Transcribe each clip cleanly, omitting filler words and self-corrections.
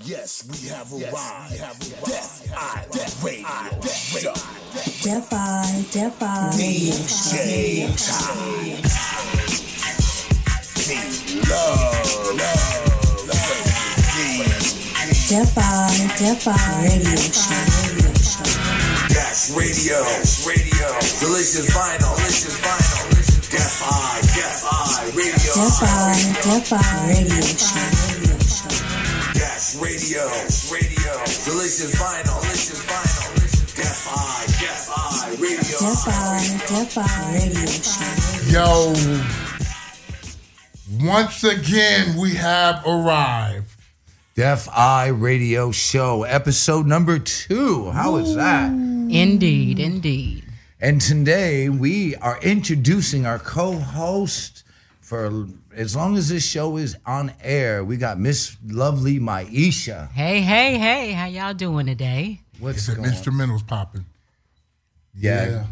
Yes, we have arrived. Deaf Radio Show. Deaf DJ V-LUV. Deaf Radio Show. Dash Radio. Delicious vinyl. Deaf Eye Radio. Deaf Radio Show. Dash Radio. Delicious vinyl. Deaf Eye Radio. Deaf Radio Show. Yo, once again we have arrived. Deaf Eye Radio Show, episode number 2. How is that? Indeed. And today we are introducing our co-host for as long as this show is on air. We got Miss Lovely MYISHA. Hey. How y'all doing today? What's The going on? instrumentals popping. Yeah.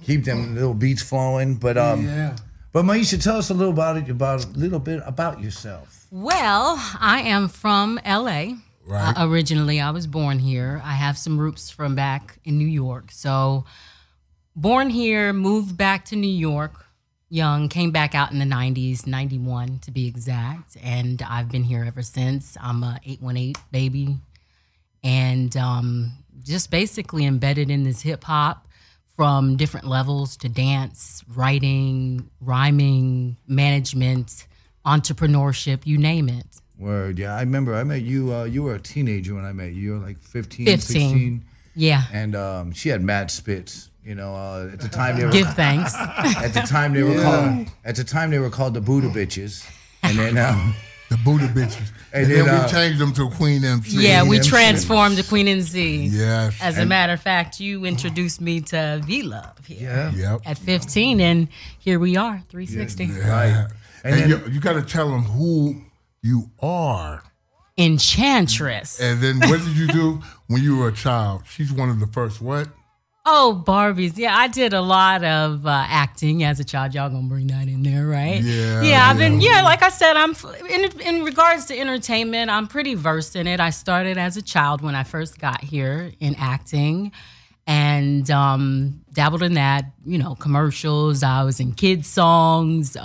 Keep them little beats flowing. But But MYISHA, tell us a little bit about yourself. Well, I am from LA. Right. Originally, I was born here. I have some roots from back in New York. So, born here, moved back to New York, young, came back out in the 90s, 91 to be exact. And I've been here ever since. I'm a 818 baby. And just basically embedded in this hip hop from different levels to dance, writing, rhyming, management, entrepreneurship, you name it. Word, yeah. I remember I met you. You were a teenager when I met you. You were like 15. 16. Yeah. And she had mad spits. You know, at the time they were Give thanks. At the time they were called the Buddha bitches. And then The Buddha bitches. And then then, we changed them to Queen MC. Yeah, we MC. transformed to Queen MC. Yes. As a matter of fact, you introduced me to V-LUV here yeah. Yep. at 15, and here we are, 360. Right. And then- you got to tell them who you are. Enchantress. And then what did you do when you were a child? She's one of the first what? Oh, Barbies. Yeah, I did a lot of acting as a child. Y'all gonna bring that in there, right? Yeah. I've been, like I said, I'm in regards to entertainment, I'm pretty versed in it. I started as a child when I first got here in acting and dabbled in that, commercials. I was in kids songs,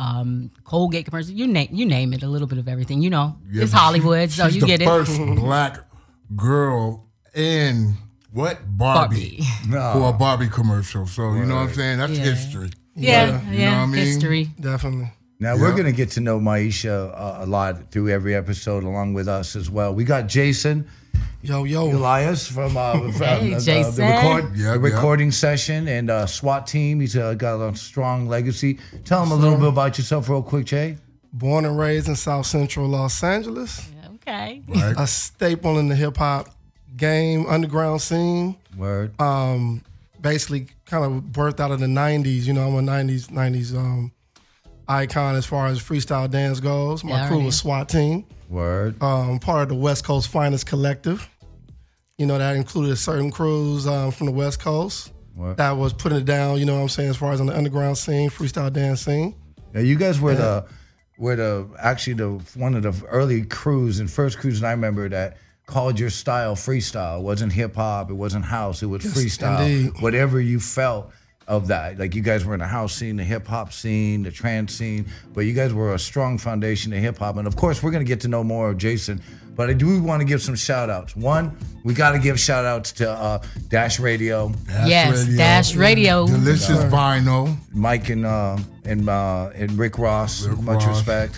Colgate commercials, you name it, a little bit of everything. Yeah, It's Hollywood, so you get it. She's the first black girl in what? Barbie. For a Barbie commercial. So, you know what I'm saying? That's history. Yeah, You know what I mean? history. Definitely. Now, we're going to get to know MYISHA a lot through every episode along with us as well. We got Jason Yo. Elias from Jason. the recording session and SWAT team. He's got a strong legacy. Tell him a little bit about yourself real quick, Jay. Born and raised in South Central Los Angeles. Okay. Right. A staple in the hip hop game, underground scene. Word. Basically kind of birthed out of the 90s. I'm a 90s icon as far as freestyle dance goes. My crew was SWAT team. Word. Part of the West Coast Finest Collective. That included certain crews from the West Coast that was putting it down, as far as on the underground scene, freestyle dance scene. Now, you guys were one of the early crews and first crews that I remember that called your style freestyle. It wasn't hip hop, it wasn't house, it was freestyle. Indeed. Whatever you felt of that. Like you guys were in the house scene, the hip hop scene, the trance scene, but you guys were a strong foundation of hip hop. And of course, we're gonna get to know more of Jason, but I do want to give some shout outs. One, we got to give shout outs to Dash Radio. Dash Radio. Delicious vinyl. Mike and Rick Ross. Much respect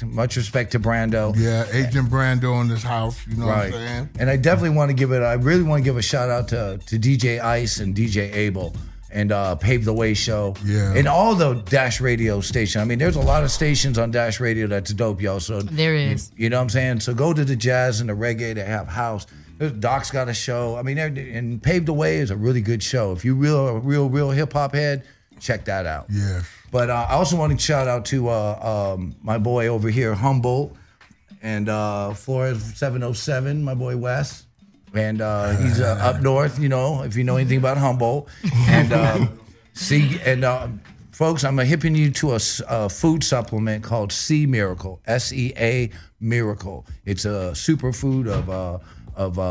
to Brando. Yeah, Agent Brando in this house. You know what I'm saying? And I definitely want to really want to give a shout out to DJ Ice and DJ Abel and Pave the Way Show. Yeah. And all the Dash Radio stations. I mean, there's a lot of stations on Dash Radio that's dope, y'all. So there is. You know what I'm saying? So go to the jazz and the reggae. They have house. Doc's got a show. I mean, and Pave the Way is a really good show. If you're a real hip hop head, check that out. Yeah. But I also want to shout out to my boy over here, Humboldt, and Florida 707, my boy Wes. And he's up north, if you know anything about Humboldt. And Folks, I'm hipping you to a food supplement called Sea Miracle, SEA Miracle. It's a superfood of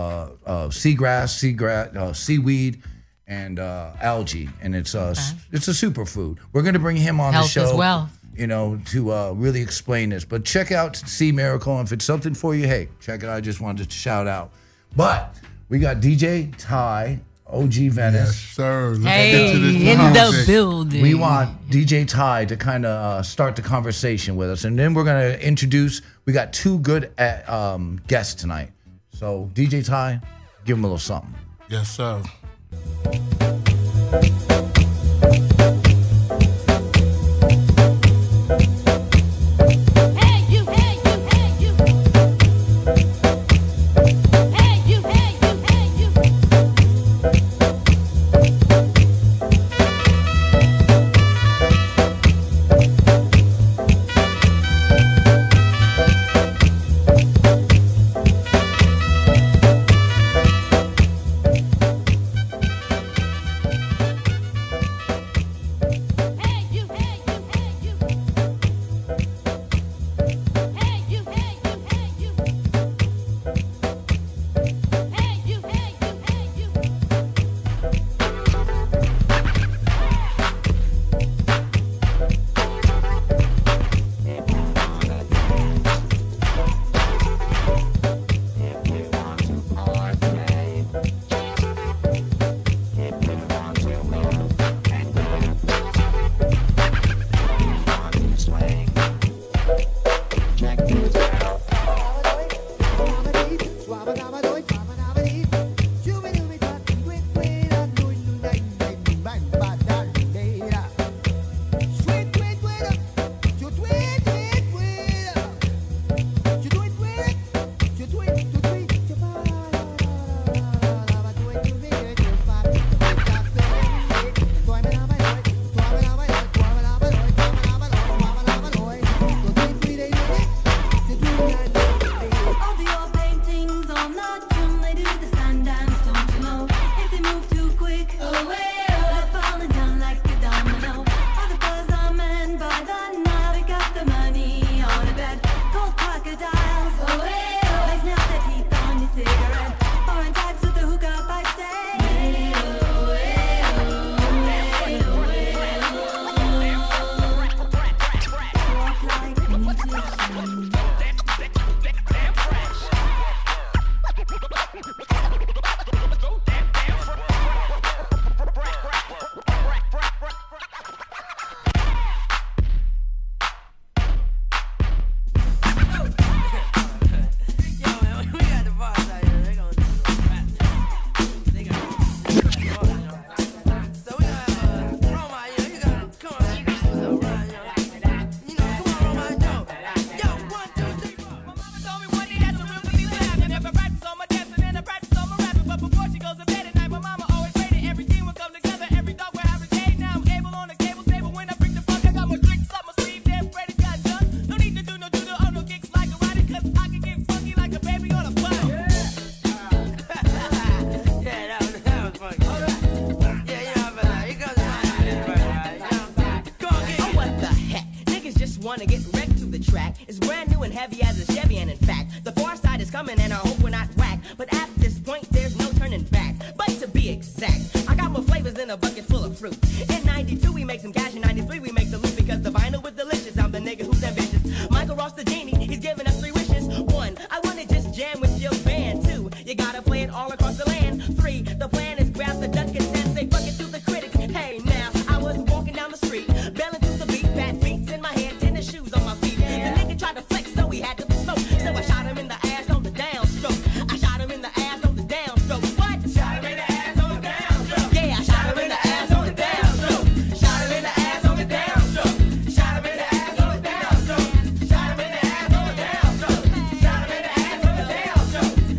seagrass, seaweed, and algae, and it's a superfood. We're going to bring him on the show as well, you know, to really explain this. But check out Sea Miracle, and if it's something for you, hey, check it out. I just wanted to shout out. But we got DJ Ty, OG Venice. Yes, sir. Let's hey, get to this in the topic. building. We want DJ Ty to kind of start the conversation with us, and then we're going to introduce. We got two good guests tonight. So DJ Ty, give him a little something. Yes, sir.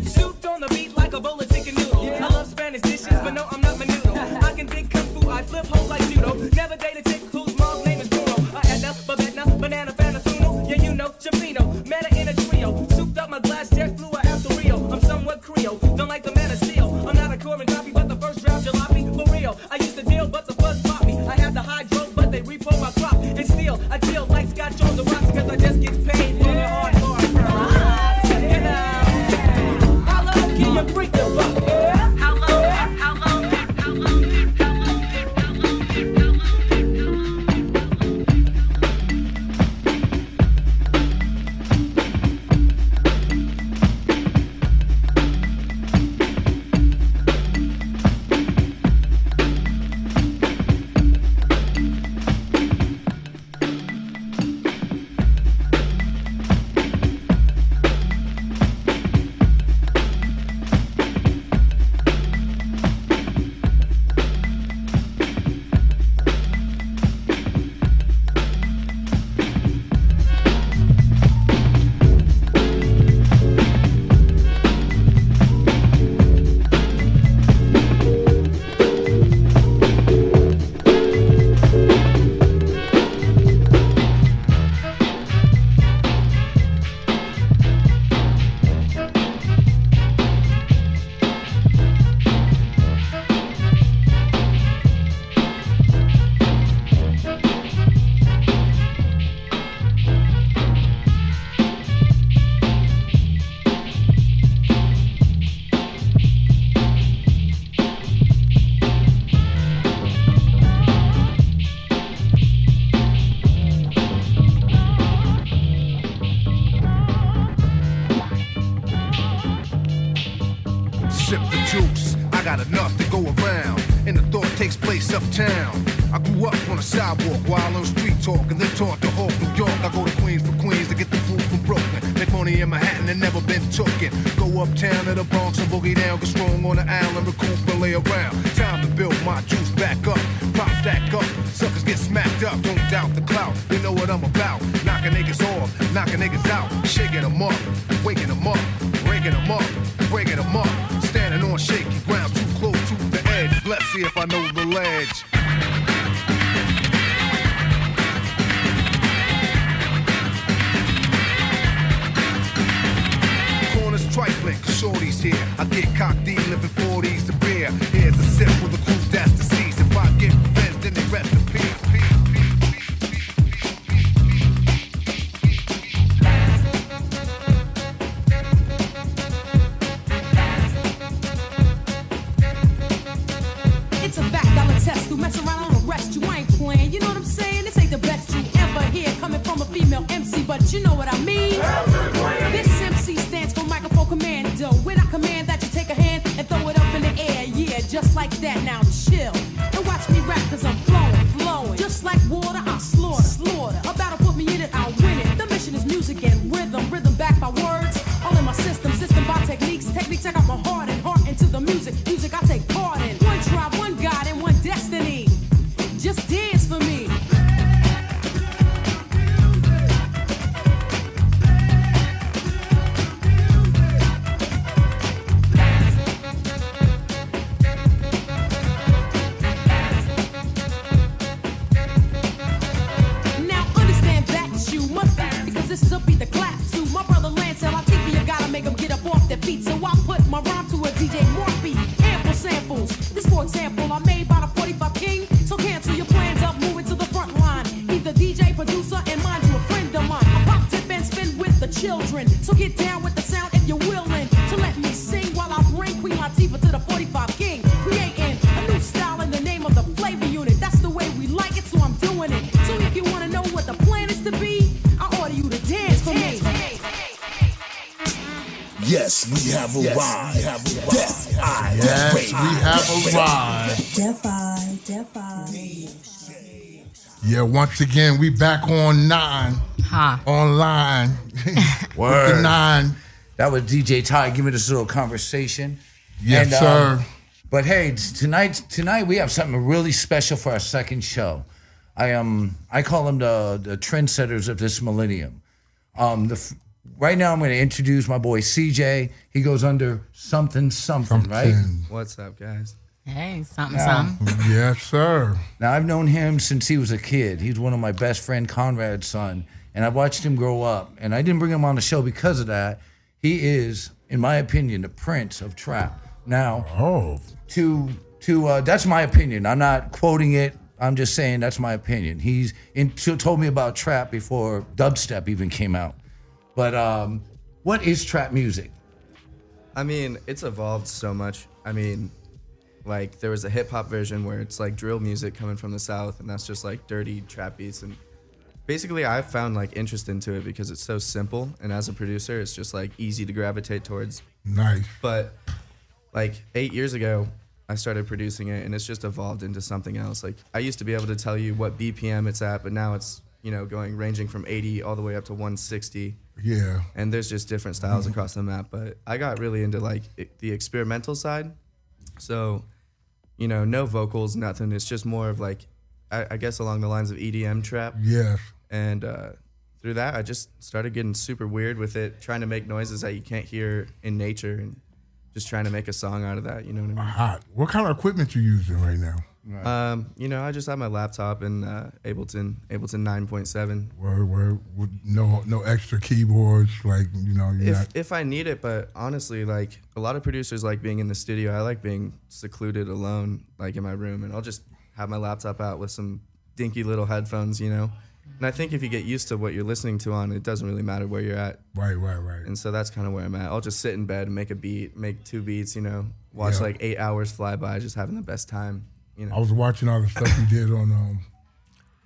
Suit on the beat like I got enough to go around, and the thought takes place uptown. I grew up on a sidewalk while on street talk, and then taught to Hawk, New York. I go to Queens for Queens to get the food from Brooklyn. Make money in Manhattan and never been tooken. Go uptown to the Bronx and boogie down, get strong on the island, recoup and lay around. Time to build my juice back up, pop stack up, suckers get smacked up. Don't doubt the clout, you know what I'm about. Knocking niggas off, knocking niggas out, shaking them up, waking them up, breaking them up, breaking them up. Standing on shaky ground, too close to the edge. Let's see if I know the ledge. Trifling, shorty's here. I get cocked, living 40s to beer. Here's a sip for the crew that's deceased. If I get revenge, then they rest in peace. It's a fact, I'll attest to. Mess around, I'll arrest you. I ain't playing. You know what I'm saying? This ain't the best you ever hear coming from a female MC, but you know what I mean. This MC stands for microphone commando. When I command that you take a hand and throw it up in the air, yeah, just like that. Now chill and watch me rap, cause I'm flowing. Just like water, I'll slaughter. A battle put me in it, I'll win it. The mission is music and rhythm back by words. All in my system by techniques I got my heart into the music I take part in. One tribe, one God, and one destiny. Just dance for me. This is a beat to clap to. My brother Lance L.I.T.V. You gotta make them get up off their feet. So I put my rhyme to a DJ Morphe. Ample samples. This, for example, I made by the 45 King. So cancel your plans up, moving to the front line. Either DJ, producer, and mind you, a friend of mine. I pop, tip, and spin with the children. So get down with the sound if you're willing to let me sing while I bring Queen Latifah to the 45 King. Creating a new style in the name of the flavor unit. That's the way we like it, so I'm doing it. So if you wanna know what the plan is to be, I order you to dance for me. Yes, we have arrived. Deaf Eye. Yes, we have arrived. Deaf Eye. Yeah, once again, we back on 9. Online. Word. With the 9. That was DJ Ty giving us a little conversation. Yes, sir. But hey, tonight we have something really special for our second show. I call them the trendsetters of this millennium. Right now I'm going to introduce my boy CJ. He goes under something, right? What's up, guys? Hey, something. Yes, sir. Now I've known him since he was a kid. He's one of my best friend Conrad's son, and I watched him grow up. And I didn't bring him on the show because of that. He is, in my opinion, the prince of trap. Now, that's my opinion. I'm not quoting it. I'm just saying that's my opinion. He's told me about trap before dubstep even came out. But what is trap music? I mean, it's evolved so much. I mean, like there was a hip hop version where it's like drill music coming from the South, and that's just like dirty trap beats. And basically, I've found like interest into it because it's so simple, and as a producer, it's just like easy to gravitate towards. Nice. But like 8 years ago, I started producing it, and it's just evolved into something else. Like I used to be able to tell you what BPM it's at, but now it's ranging from 80 all the way up to 160. Yeah. And there's just different styles across the map. But I got really into like the experimental side. So, no vocals, nothing. It's just more of like, I guess along the lines of EDM trap. Yes. And through that, I just started getting super weird with it, trying to make noises that you can't hear in nature, and just trying to make a song out of that. You know what I mean? Hot. What kind of equipment you using right now? Right. I just have my laptop and Ableton 9.7. Word. No extra keyboards, like If I need it, but honestly, like a lot of producers like being in the studio. I like being secluded alone, like in my room, and I'll just have my laptop out with some dinky little headphones, And I think if you get used to what you're listening to on, it doesn't really matter where you're at. Right. And so that's kind of where I'm at. I'll just sit in bed and make a beat, make 2 beats, watch like 8 hours fly by, just having the best time. I was watching all the stuff you did on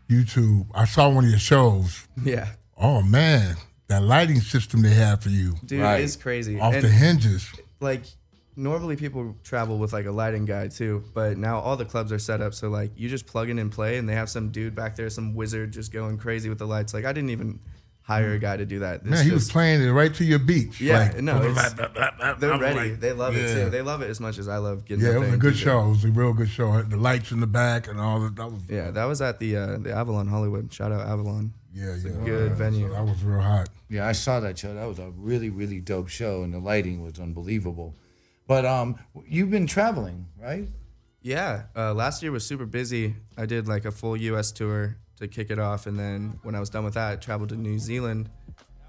YouTube. I saw one of your shows. Yeah. Oh man, that lighting system they have for you, dude, it's crazy. Off the hinges. Like, normally people travel with like a lighting guy too, but now all the clubs are set up so like you just plug in and play, and they have some dude back there, some wizard just going crazy with the lights. Like I didn't even hire a guy to do that. Man, he was playing it right to your beat. Yeah, like, no, they're ready. They love it too. They love it as much as I love getting. Yeah, it was a good show. It was a real good show. The lights in the back and all that. That was at the Avalon Hollywood. Shout out Avalon. Yeah, it's a good venue. So that was real hot. Yeah, I saw that show. That was a really, really dope show, and the lighting was unbelievable. But you've been traveling, right? Yeah, last year was super busy. I did like a full U.S. tour to kick it off, and then when I was done with that, I traveled to New Zealand,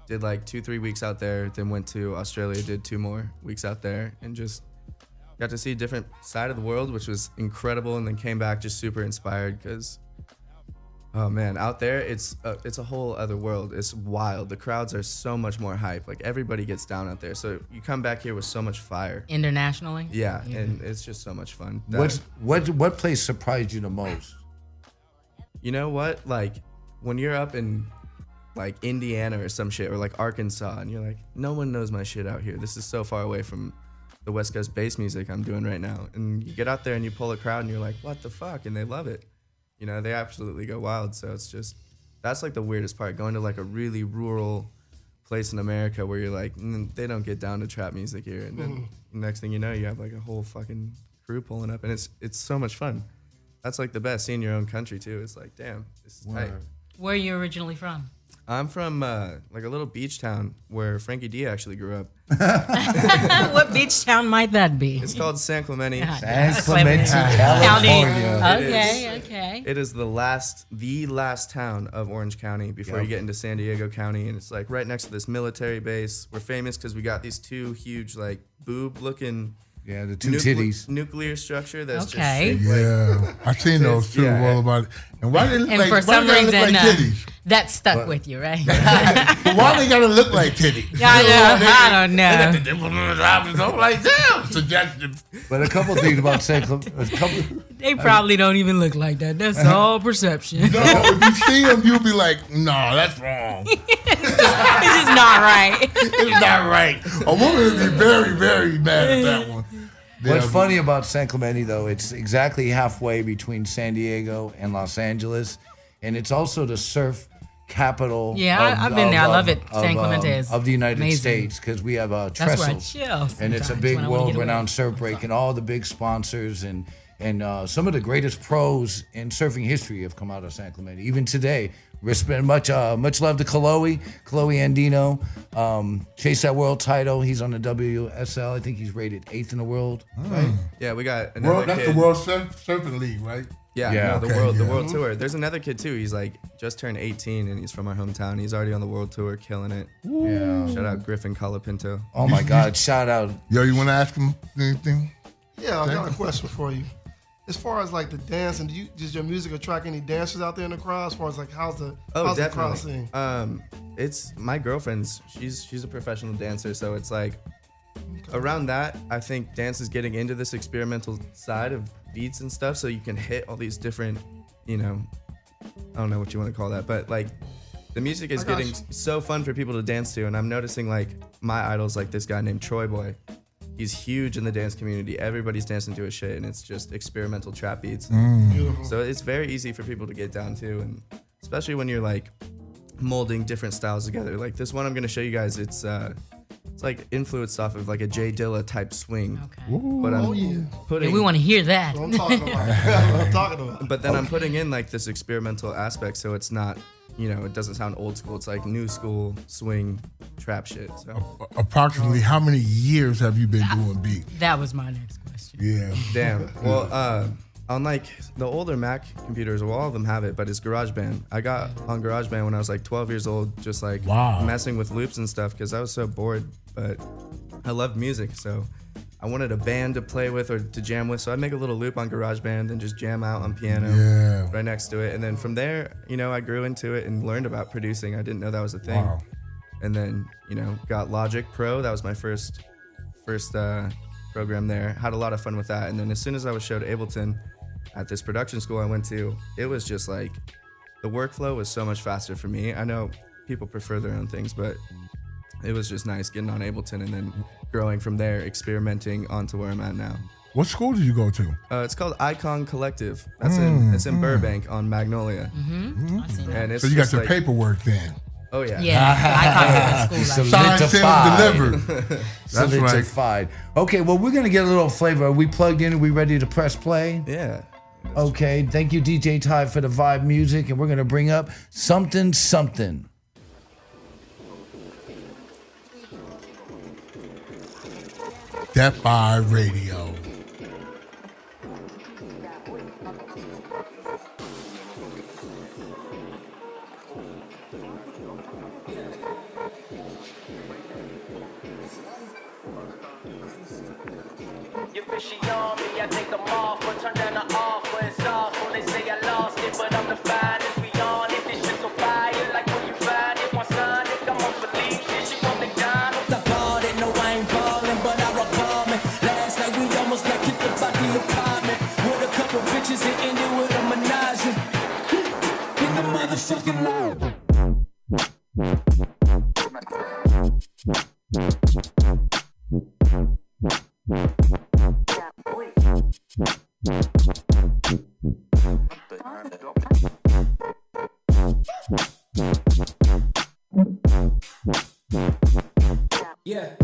did like 2-3 weeks out there, then went to Australia, did 2 more weeks out there, and just got to see a different side of the world, which was incredible, and then came back just super inspired because, oh man, out there, it's a whole other world. It's wild. The crowds are so much more hype. Like everybody gets down out there. So you come back here with so much fire. Internationally? Yeah, and it's just so much fun. What place surprised you the most? You know what? Like when you're up in like Indiana or some shit, or like Arkansas, and you're like, no one knows my shit out here. This is so far away from the West Coast bass music I'm doing right now. And you get out there and you pull a crowd and you're like, what the fuck? And they love it. You know, they absolutely go wild. So it's just, that's like the weirdest part, going to like a really rural place in America where you're like, they don't get down to trap music here. And then next thing you know, you have like a whole fucking crew pulling up, and it's so much fun. That's like the best, seeing your own country too. It's like, damn, this is tight. Where are you originally from? I'm from like a little beach town where Frankie D actually grew up. What beach town might that be? It's called San Clemente. San Clemente, California. Okay. It is the last town of Orange County before you get into San Diego County, and it's like right next to this military base. We're famous because we got these 2 huge like boob-looking. Yeah, the 2 titties. Nuclear structure that's just shaped I've seen those too. All about it. And why they look like, for some reason, like titties? That stuck with you, right? But why they gotta look like titties? I don't know. They got the dimple in their eyes. I'm like, damn, suggestive. But a couple things about San Clemente. They probably don't even look like that. That's all perception. No, if you see them, you'll be like, no, that's wrong. It's just not right. It's not right. A woman would be very, very mad at that one. What's funny about San Clemente, though, it's exactly halfway between San Diego and Los Angeles, and it's also the surf capital. Yeah, I've been there. I love it. San Clemente is of the United amazing. States, because we have Trestles, that's where I chill and it's a big world-renowned surf break, and all the big sponsors and some of the greatest pros in surfing history have come out of San Clemente. Even today, respect much love to Chloe Andino. Chase that world title. He's on the WSL. I think he's rated 8th in the world. Right? Yeah, we got another That's kid. the World Surfing League, right? Yeah, the world tour. There's another kid too. He's like just turned 18 and he's from our hometown. He's already on the world tour, killing it. Yeah. Shout out Griffin Colapinto. Oh my God! Shout out. Yo, you want to ask him anything? Yeah, I got a question for you. As far as like the dance, and does your music attract any dancers out there in the crowd? As far as like how's the crowd scene? It's my girlfriend's. She's a professional dancer, so it's like around that. I think dance is getting into this experimental side of beats and stuff, so you can hit all these different, I don't know what you want to call that, but like the music is getting so fun for people to dance to, and I'm noticing like my idols, like this guy named Troy Boy. He's huge in the dance community. Everybody's dancing to his shit, and it's just experimental trap beats. So it's very easy for people to get down to, and especially when you're like molding different styles together. Like this one I'm gonna show you guys, it's like influenced off of like a Jay Dilla type swing. Okay. But I'm putting. We want to hear that. That's what I'm talking about. But then I'm putting in like this experimental aspect, so it's not, it doesn't sound old school. It's like new school swing trap shit. So approximately how many years have you been doing beat? That was my next question. Yeah. Damn. Well, on like the older Mac computers, well, all of them have it, but it's GarageBand. I got on GarageBand when I was like 12 years old, just like messing with loops and stuff because I was so bored. But I loved music, so I wanted a band to play with or to jam with. So I'd make a little loop on GarageBand and just jam out on piano right next to it. And then from there, I grew into it and learned about producing. I didn't know that was a thing. Wow. And then, got Logic Pro. That was my first program there. Had a lot of fun with that. And then as soon as I was showed Ableton at this production school I went to, it was just like the workflow was so much faster for me. I know people prefer their own things, but it was just nice getting on Ableton and then growing from there, experimenting onto where I'm at now. What school did you go to? It's called Icon Collective. It's in Burbank on Magnolia. I've seen that. And it's So you got just your like, paperwork then. Oh yeah. Yeah, I got school. Like Signed, sealed, delivered. That's right. Solidified. Okay, well, we're going to get a little flavor. Are we plugged in? Are we ready to press play? Yeah. Okay, thank you, DJ Ty, for the vibe music. And we're going to bring up Sumthin. Deaf Eye Radio. You fishy on me, I take them off, but turn down the offer. It's awful, they say I lost it, but I'm the finest. We on it, this shit's on fire, like where you find it. One son, nigga, I'm on believe shit, she want McDonald's. I bought it, no I ain't ballin', but I rock bombing. Last night we almost got kicked up by the apartment. With a couple bitches and ended with a menage. In the motherfucking lab. Yeah.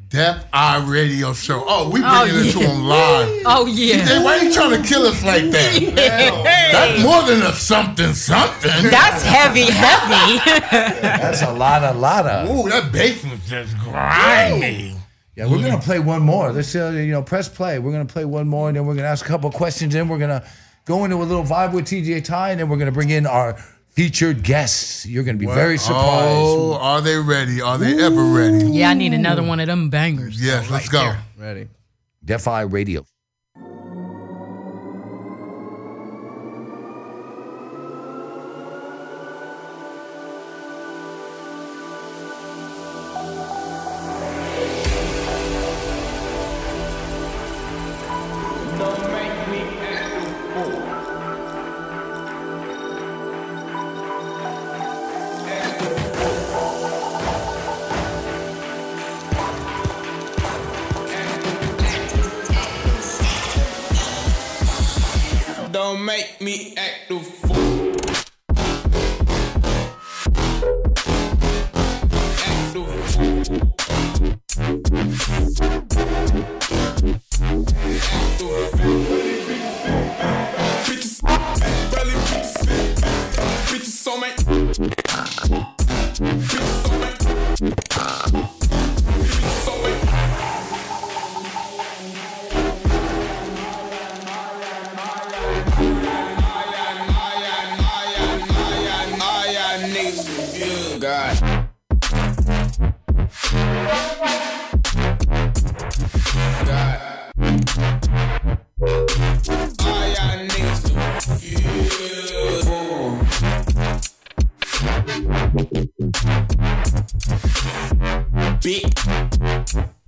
Deaf Eye Radio Show. Oh, we bringing it to them live. Oh, yeah. Hey, why you trying to kill us like that? That's more than a something. That's heavy. That's a lot of. Ooh, that bass was just grimy. Yeah, we're gonna play one more. Let's press play. We're gonna play one more, and then we're gonna ask a couple of questions. Then we're gonna go into a little vibe with TJ Ty, and then we're gonna bring in our featured guests. You're gonna be very surprised. Oh, are they ready? Are they ever ready? Yeah, I need another one of them bangers. Yes, let's go. There. Ready. Deaf Eye Radio. Don't make me act a fool. Act a fool. Act a fool. Bitches, belly bitches so many. bitch.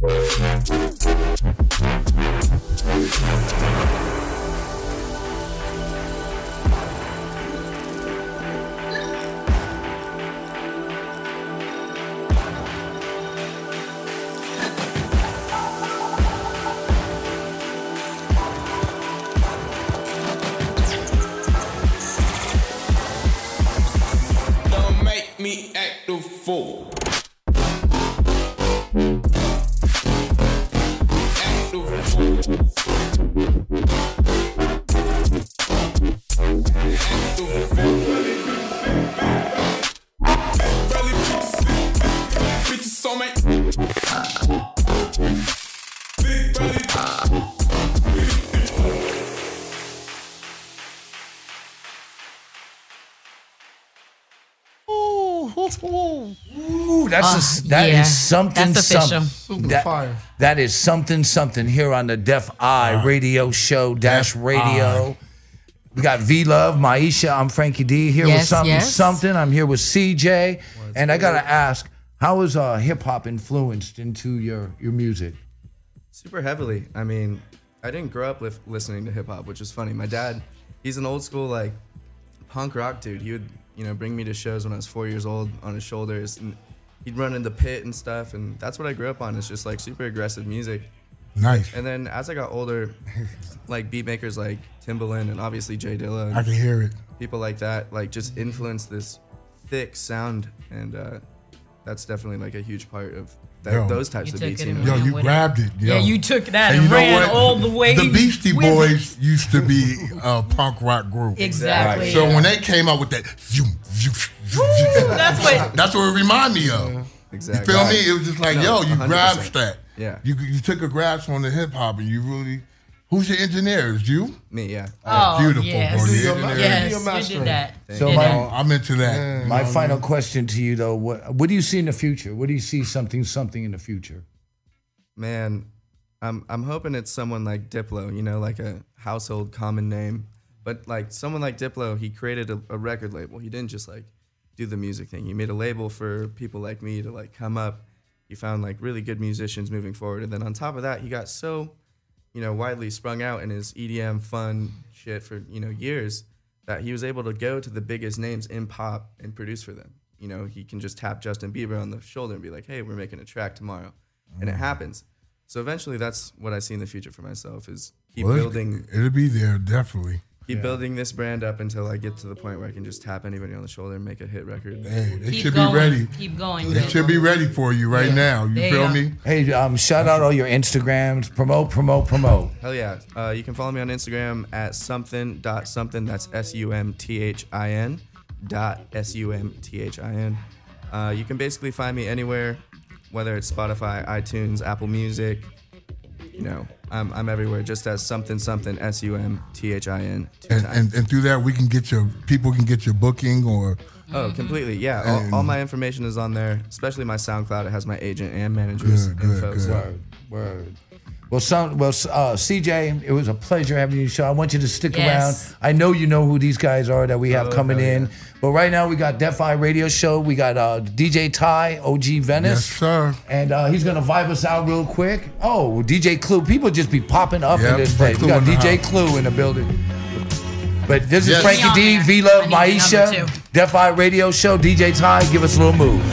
Don't make me act a fool. Act a fool. Act a fool. Belly bitches on me. Big belly. Ooh, that is something. That's official. Super That- fire. That is something here on the Def Eye Radio Show Dash Radio. We got V-LUV, MYISHA. I'm Frankie D here with something. I'm here with CJ, and I gotta ask, how is hip hop influenced into your music? Super heavily. I mean, I didn't grow up listening to hip hop, which is funny. My dad, he's an old school like punk rock dude. He would, bring me to shows when I was 4 years old on his shoulders, and he'd run in the pit and stuff, and that's what I grew up on. It's just like super aggressive music. Nice. And then as I got older, like beat makers like Timbaland and obviously Jay Dilla, I can hear it. people like that, like just influenced this thick sound, and that's definitely like a huge part of that, Yo. those types of took beats. it You and know? Yo, you with it. grabbed it. Yo. Yeah, you took that And and, you know ran what? all the way. The Beastie with it. Boys used to be a punk rock group. Exactly. So when they came out with that, that's what it reminded me of. Exactly. You feel me? It was just like, No, yo, you 100%. grasped that. Yeah. You took a grasp on the hip hop, and you really. Who's your engineer? Is you? Me, yeah. Oh, Beautiful, yes. bro. The Yes, engineer. Yes, you did that. So Did my, that. I'm into that. my final question to you though, what do you see in the future? What do you see something in the future? Man, I'm hoping it's someone like Diplo, like a household common name. But like someone like Diplo, he created a record label. He didn't just like do the music thing. He made a label for people like me to like come up. He found like really good musicians moving forward. And then on top of that, he got so, widely sprung out in his EDM fun shit for, years that he was able to go to the biggest names in pop and produce for them. He can just tap Justin Bieber on the shoulder and be like, hey, we're making a track tomorrow. And it happens. So eventually that's what I see in the future for myself is keep building. It'll be there, definitely. Keep building this brand up until I get to the point where I can just tap anybody on the shoulder and make a hit record. Hey, they Keep should going. be ready. Keep going. They should be ready for you right now. You There feel you me? Hey, shout out all your Instagrams. Promote. Hell yeah. You can follow me on Instagram at something.something. That's SUMTHIN.SUMTHIN. You can basically find me anywhere, whether it's Spotify, iTunes, Apple Music. I'm everywhere just as something SUMTHIN. And through that, people can get your booking or. Oh, completely. Yeah. All my information is on there, especially my SoundCloud. It has my agent and manager's info. Good. So. Word. Well, CJ, it was a pleasure having you on the show. I want you to stick around. I know you know who these guys are that we have coming in. Yeah. But right now, we got Def Eye Radio Show. We got DJ Ty, OG Venice. Yes, sir. And he's going to vibe us out real quick. Oh, DJ Clue. People just be popping up in this place. We got DJ Clue in the building. But this is Frankie D, V-LUV, MYISHA, Def Eye Radio Show. DJ Ty, give us a little move.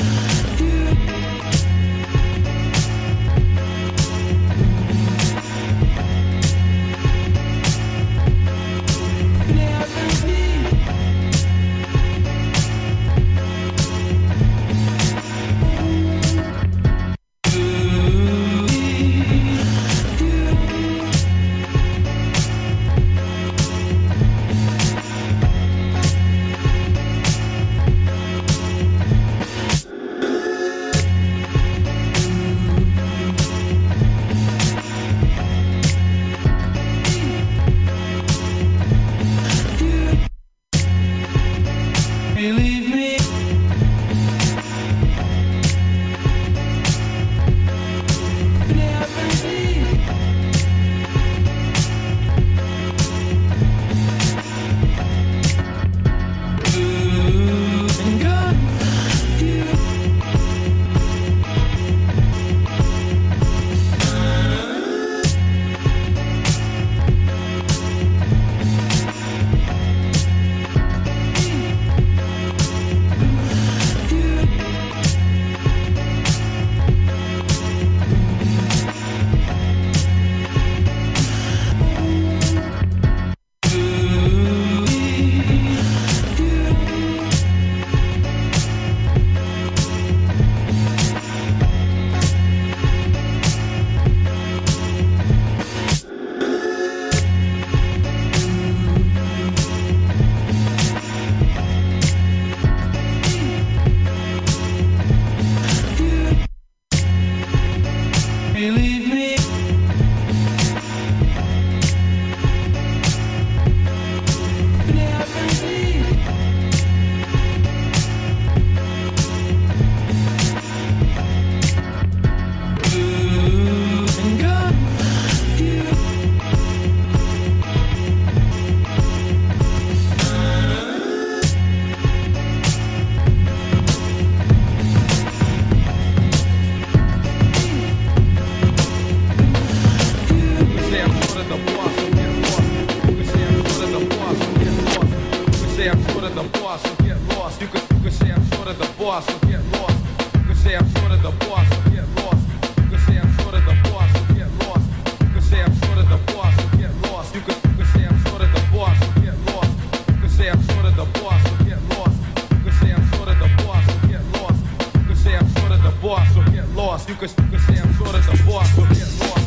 sort of the boss, so get lost. You could say I'm sort of the boss, so get lost. You could say I'm sort of the boss, so get lost. You could say I'm sort of the boss, so get lost. You could say I'm sort of the boss, so get lost. You could say I'm sort of the boss, so get lost. You could say I'm sort of the boss, so get lost. You could say I'm sort of the boss, so get lost. You could say I'm sort of the boss, so get lost. You could say I'm sort of the boss, so get lost.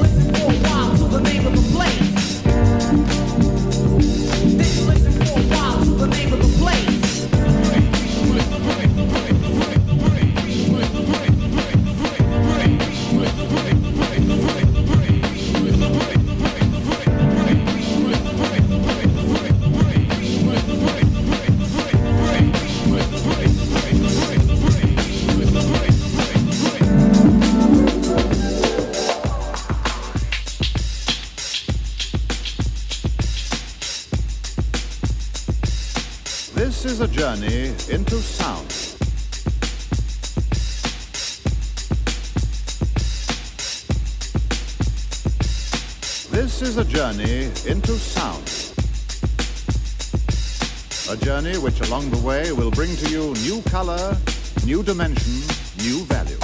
Listen for a while to the name of the place. Listen for a while to the name of the place. This is a journey into sound. This is a journey into sound. A journey which along the way will bring to you new color, new dimension, new value.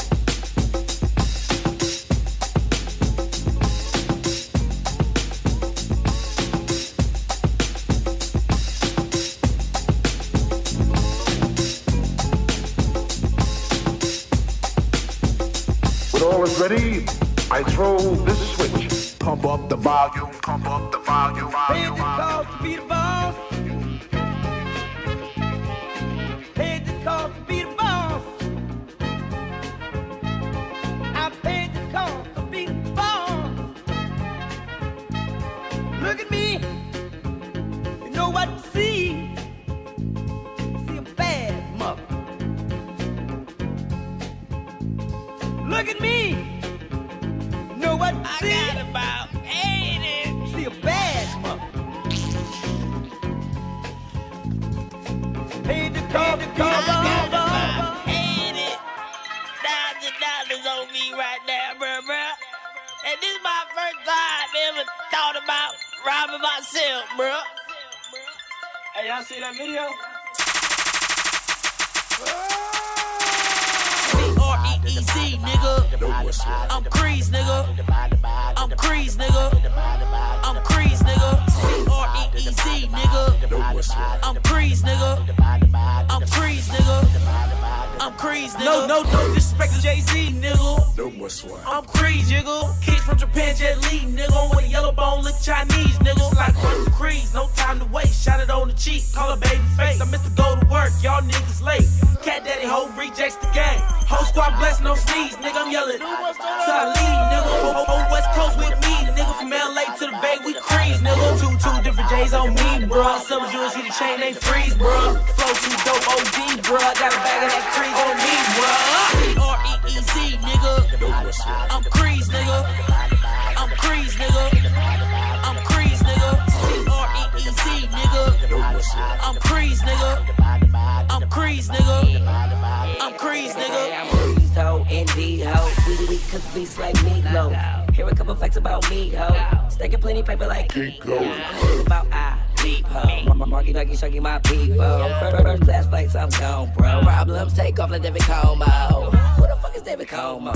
Ready? I throw this switch. Pump up the volume, pump up the volume, Paid the cost to be the boss. Paid the cost to be the boss. I paid the cost to be the boss. Look at me. You know what to see. See a bad mother. Look at me. Know what I see? Got about 80. See a bad mother. Paid the call, I got about $80,000 on me right now, bruh. And this is my first time ever thought about robbing myself, bruh. Hey, y'all see that video? C-R-E-E-Z, nigga. I'm Crease, nigga. I'm Crease, nigga. I'm Crease, nigga. C-R-E-E-Z, nigga. I'm Crease, nigga. I'm Crease, nigga. I'm Crease, nigga. No disrespect to Jay-Z, nigga. I'm Crease, nigga. Kids from Japan, Jet Li, nigga. With a yellow bone, look Chinese, nigga. Like one Crease, no time to waste. Shot it on the cheek, call her baby face. I missed to go to work, y'all niggas late. Cat daddy, ho, rejects the game. Whole squad blessed, no sneeze, nigga. I'm yelling. So I leave, nigga. Whole West Coast with me, nigga. From LA to the Bay, we crease, nigga. Two different J's on me, bruh. Some jewels see the chain, they freeze, bruh. Flow too dope, OD, bruh. Got a bag of that crease on me, bruh. C-R-E-E-Z, nigga. I'm crease, nigga. I'm crease, nigga. I'm crease, nigga. C-R-E-E-Z, nigga. I'm crease, nigga. I'm crease, nigga. I'm crease, nigga. I'm creased, ho, indeed, ho. We cook beats like meatloaf. Here a couple facts about me, ho. Stacking plenty paper like Kiko. About I deep, ho. Marky Ducky Sharky, my people. First class flights, I'm gone, bro. Problems take off like David Como. Who the fuck is David Como?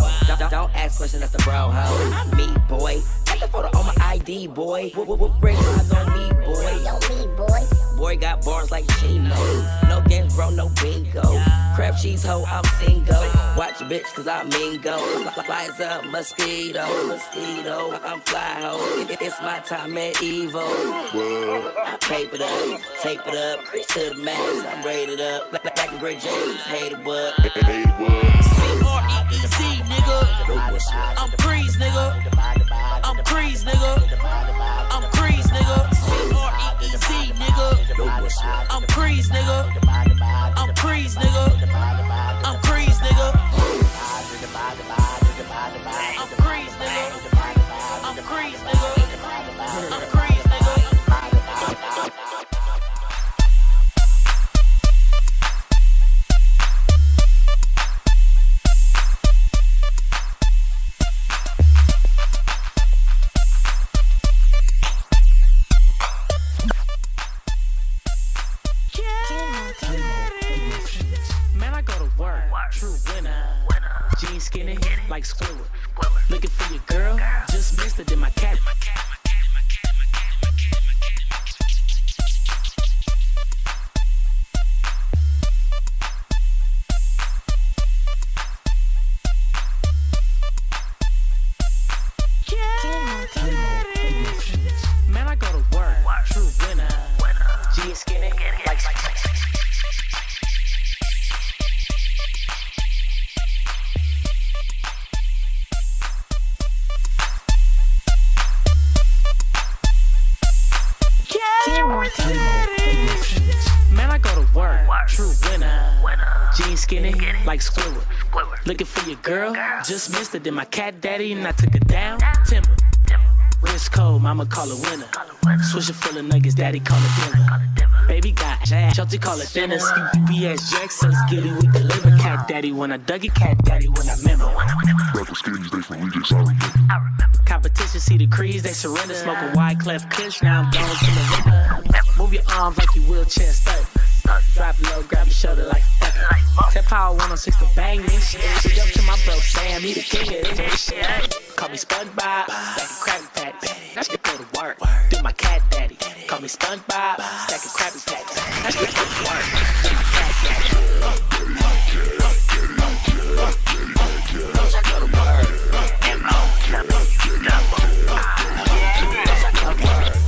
Don't ask questions, that's the bro, ho. I'm me, boy. Take the photo on my ID, boy. What break eyes on me, boy? Yo, me, boy. Boy got bars like Chino. No games, bro, no bingo. Crab cheese, ho, I'm single. Watch your bitch, cause I'm mingo. Flies up, mosquito. I'm fly, ho. It's my time medieval. I papered up, tape it up, to the max. I'm rated up. Black and gray J's, hated what? C-R-E-E-Z, nigga. I'm Crease, nigga. I'm Crease, nigga. I'm Crease, nigga. C-R-E-E-Z, nigga. I'm Crease, nigga. I'm Crease, nigga. I'm Crease, nigga. I'm Crease, nigga. I'm Crease, nigga. I'm Crease, nigga. like Squidward. Looking for your girl, just missed it in my cat. Man, I go to work, true winner. G is skinny, like man, I go to work, true winner. Jeans skinny, like Squidward. Looking for your girl, just missed it in my cat daddy, and I took it down. Timber, wrist cold, mama call it winner. Swisher full of nuggets, daddy call it dinner. Baby got jazz, Shelty call it dinners. ReJectz, so skilly we deliver. Cat daddy when I dug it, cat daddy when I remember. Back to skins, they from ReJectz, I remember. Competition, see the crease, they surrender. Smoking wide clef kush, now I'm going to the river. Move your arms like you wheelchair stuck. Drop it low, grab your shoulder like fuck. Tap power 106 to bang this shit. Big up to my bro Sam, he the king of this shit. Call me SpongeBob, like a Krabby Patty. That shit go to work, do my cat daddy. Call me SpongeBob, like a Krabby Patty. That shit go to work, do my cat daddy.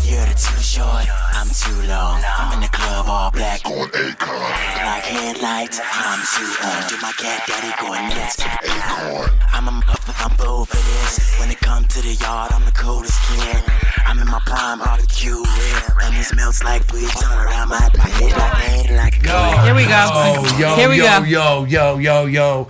You're too short, I'm too long. I'm in the club all black, going acorn. Like headlights, I'm too on. Do my cat daddy going nuts. I'm bold for this. When it comes to the yard, I'm the coolest kid. I'm in my prime barbecue rib, and it smells like weed all around my head like a Here we go. Here we go. Yo.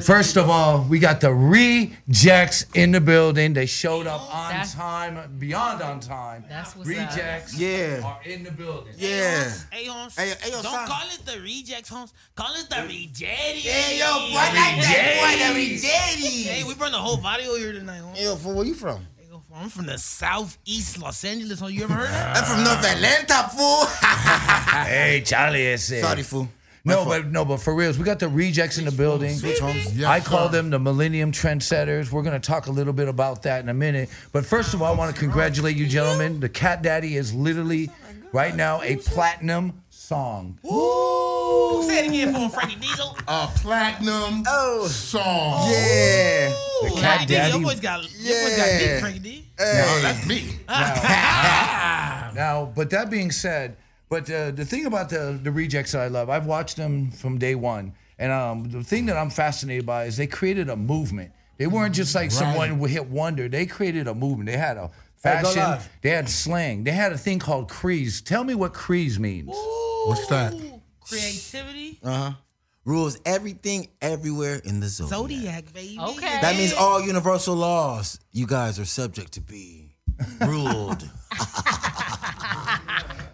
First of all, we got the ReJectz in the building. They showed up on time, beyond on time. That's what's ReJectz are in the building. Yeah. Hey, Holmes. Hey, don't son. call it the ReJectz, Holmes. Call it the ReJectz. Yeah, yo, boy, like that, boy, the ReJectz. Hey, we brought the whole video here tonight, Holmes. Yo, where you from? I'm from the southeast Los Angeles. You ever heard? I'm from North Atlanta, fool. Hey, Charlie, it's it. Sorry, fool. But for reals, we got the ReJectz in the building. I call them the Millennium Trendsetters. We're going to talk a little bit about that in a minute. But first of all, I want to congratulate you, gentlemen. The Cat Daddy is literally, right now, a platinum song. Ooh. Say it again for him, Frankie Diesel. A platinum song. Yeah. The Cat Daddy. Your boy's got deep, Frankie D. No, that's me. Now, but that being said, the thing about the ReJectz that I love, I've watched them from day one. And the thing that I'm fascinated by is they created a movement. They weren't just like someone who hit wonder. They created a movement. They had a fashion. They had slang. They had a thing called crease. Tell me what crease means. Ooh. What's that? Creativity. Rules everything everywhere in the Zodiac, baby. Okay. That means all universal laws you guys are subject to be ruled.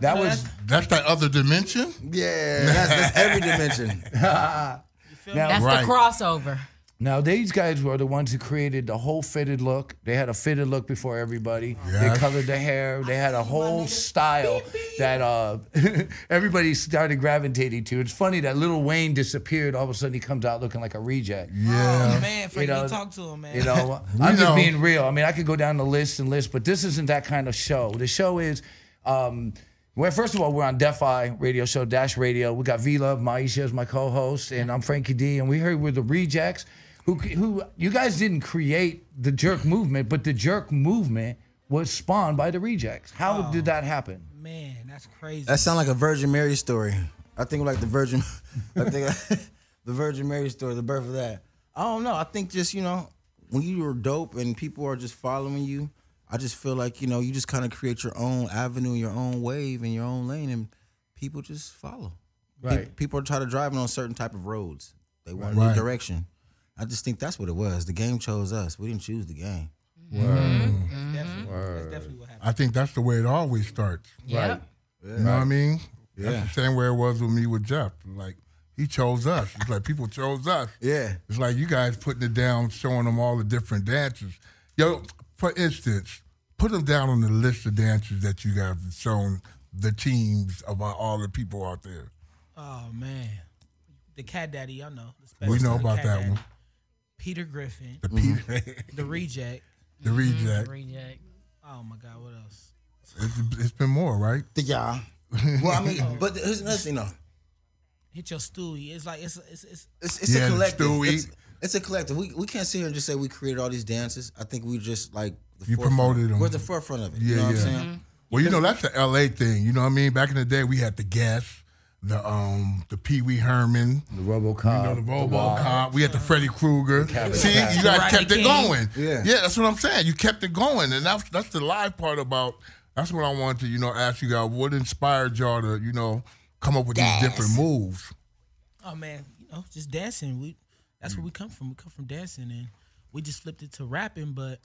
That's that other dimension? Yeah, that's every dimension. That's the crossover. Now, these guys were the ones who created the whole fitted look. They had a fitted look before everybody. Yes. They colored the hair. They had a whole style that everybody started gravitating to. It's funny that Lil Wayne disappeared. All of a sudden, he comes out looking like a reject. Yeah. Oh, man, Frankie, you talk to him, man. You know, I'm just being real. I mean, I could go down the list and list, but this isn't that kind of show. The show is... well, first of all, we're on Def-I radio show, Dash Radio. We got V-LUV, MYISHA is my co-host, and I'm Frankie D. And we heard with the ReJectz, who you guys didn't create the jerk movement, but the jerk movement was spawned by the ReJectz. How did that happen? Man, that's crazy. That sounds like a Virgin Mary story. I think like the Virgin, the Virgin Mary story, the birth of that. I don't know. I think just, you know, when you are dope and people are just following you, I just feel like, you know, you just kind of create your own avenue, your own wave, and your own lane, and people just follow. Right. People are trying to drive on certain type of roads. They want a new direction. I just think that's what it was. The game chose us. We didn't choose the game. That's definitely what happened. I think that's the way it always starts. Yep. Right. You know what I mean? Yeah. That's the same way it was with me with Jeff. Like, he chose us. It's like people chose us. Yeah. It's like you guys putting it down, showing them all the different dances. Yo, for instance, put them down on the list of dancers that you guys have shown the teams of all the people out there. Oh, man. The Cat Daddy, I know. We know about that one. Peter Griffin. The Peter. The ReJectz. The ReJectz. ReJectz. Oh my God, what else? It's been more, right? Yeah. Well, I mean, but here's another thing, though. Hit your Stewie. It's like it's a collective. It's a collective. We can't sit here and just say we created all these dances. I think we just like You promoted them. We're at the forefront of it. Yeah, you know what I'm yeah. saying? Well, you know that's the LA thing. You know what I mean? Back in the day, we had the Guess, the Pee Wee Herman, the RoboCop, you know, the RoboCop. We had the Freddy Krueger. See, you guys kept it going. Yeah, that's what I'm saying. You kept it going, and that's the live part about. That's what I wanted to ask you guys. What inspired y'all to come up with these different moves? Oh man, just dancing. That's where we come from. We come from dancing, and we just flipped it to rapping, but